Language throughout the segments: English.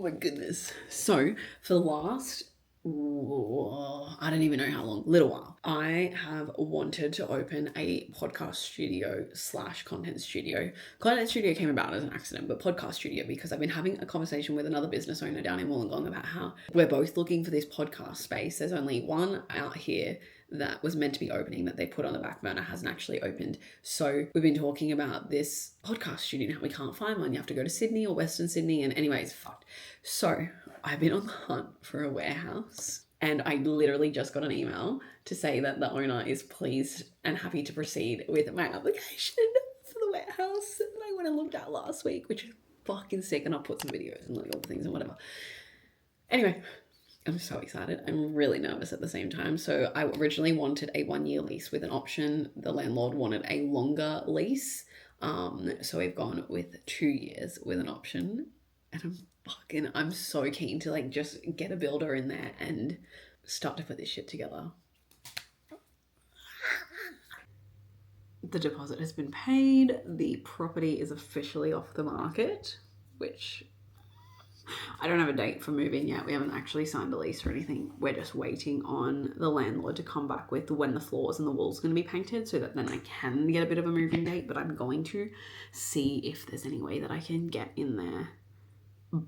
my goodness. So for the last, I don't even know how long, little while, I have wanted to open a podcast studio / content studio. Content studio came about as an accident, but podcast studio because I've been having a conversation with another business owner down in Wollongong about how we're both looking for this podcast space. There's only one out here that was meant to be opening that they put on the back burner, hasn't actually opened. So we've been talking about this podcast studio now. We can't find one. You have to go to Sydney or Western Sydney, and anyway, it's fucked. So I've been on the hunt for a warehouse, and I literally just got an email to say that the owner is pleased and happy to proceed with my application for the warehouse that I went and looked at last week, which is fucking sick, and I'll put some videos and like all the things and whatever. Anyway, I'm so excited. I'm really nervous at the same time. So I originally wanted a 1-year lease with an option. The landlord wanted a longer lease. So we've gone with 2 years with an option. And I'm so keen to like just get a builder in there and start to put this shit together. The deposit has been paid. The property is officially off the market, which I don't have a date for moving yet. We haven't actually signed a lease or anything. We're just waiting on the landlord to come back with when the floors and the walls are going to be painted so that then I can get a bit of a moving date. But I'm going to see if there's any way that I can get in there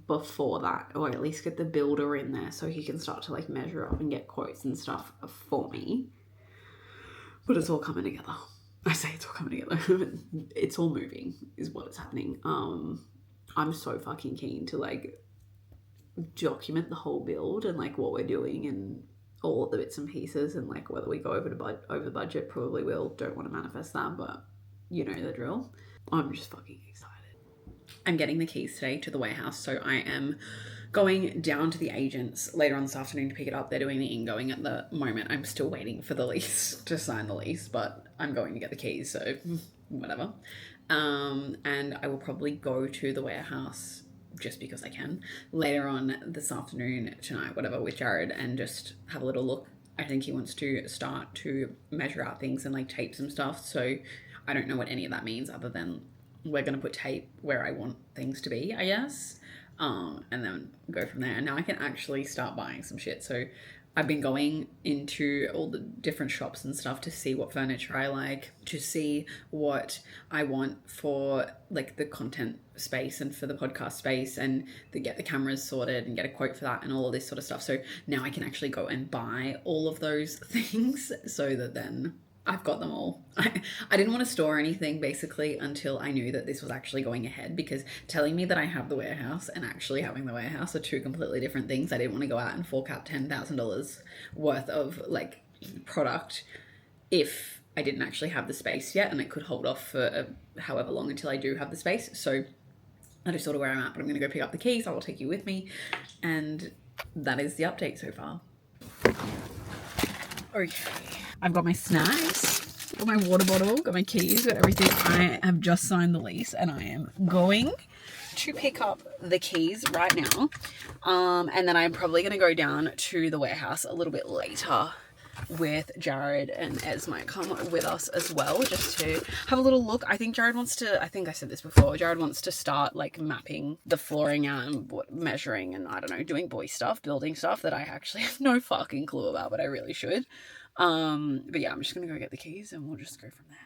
before that, or at least get the builder in there so he can start to like measure up and get quotes and stuff for me. But it's all coming together. I say it's all coming together. It's all moving is what is happening. I'm so fucking keen to like document the whole build and like what we're doing and all of the bits and pieces, and like whether we go over budget, probably will. Don't want to manifest that, but you know the drill. I'm just fucking excited. I'm getting the keys today to the warehouse, so I am going down to the agents later on this afternoon to pick it up. They're doing the ingoing at the moment. I'm still waiting for the lease to sign the lease, but I'm going to get the keys, so whatever. And I will probably go to the warehouse just because I can later on this afternoon, tonight, whatever, with Jared and just have a little look. I think he wants to start to measure out things and like tape some stuff. So I don't know what any of that means other than we're going to put tape where I want things to be, I guess. And then go from there. And now I can actually start buying some shit. So I've been going into all the different shops and stuff to see what furniture I like, to see what I want for like the content space and for the podcast space, and to get the cameras sorted and get a quote for that and all of this sort of stuff. So now I can actually go and buy all of those things so that then I've got them all. I didn't want to store anything basically until I knew that this was actually going ahead, because telling me that I have the warehouse and actually having the warehouse are two completely different things. I didn't want to go out and fork out $10,000 worth of like product if I didn't actually have the space yet, and it could hold off for however long until I do have the space. So that is sort of where I'm at, but I'm going to go pick up the keys. I will take you with me, and that is the update so far. Okay. I've got my snacks, got my water bottle, got my keys, got everything. I have just signed the lease and I am going to pick up the keys right now. And then I'm probably going to go down to the warehouse a little bit later with Jared, and Ez might come with us as well just to have a little look. I think Jared wants to, I think I said this before, Jared wants to start like mapping the flooring out and measuring and I don't know, doing boy stuff, building stuff that I actually have no fucking clue about, but I really should. But yeah, I'm just gonna go get the keys and we'll just go from there.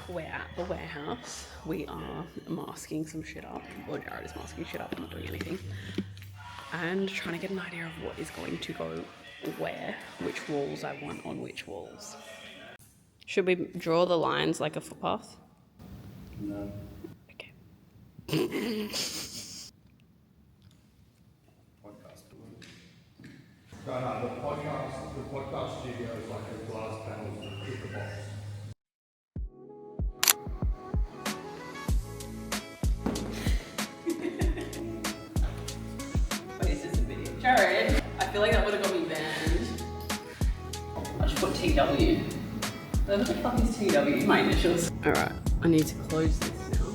We're at the warehouse. We are masking some shit up. Well, Jared is masking shit up. I'm not doing anything. And trying to get an idea of what is going to go where, which walls I want on which walls. Should we draw the lines like a footpath? No. Okay. No, the podcast studio is like a glass panel with the box. What is this a video? Jared, I feel like that would have got me banned. I should put TW. What the fuck is TW? My initials. Alright, I need to close this now.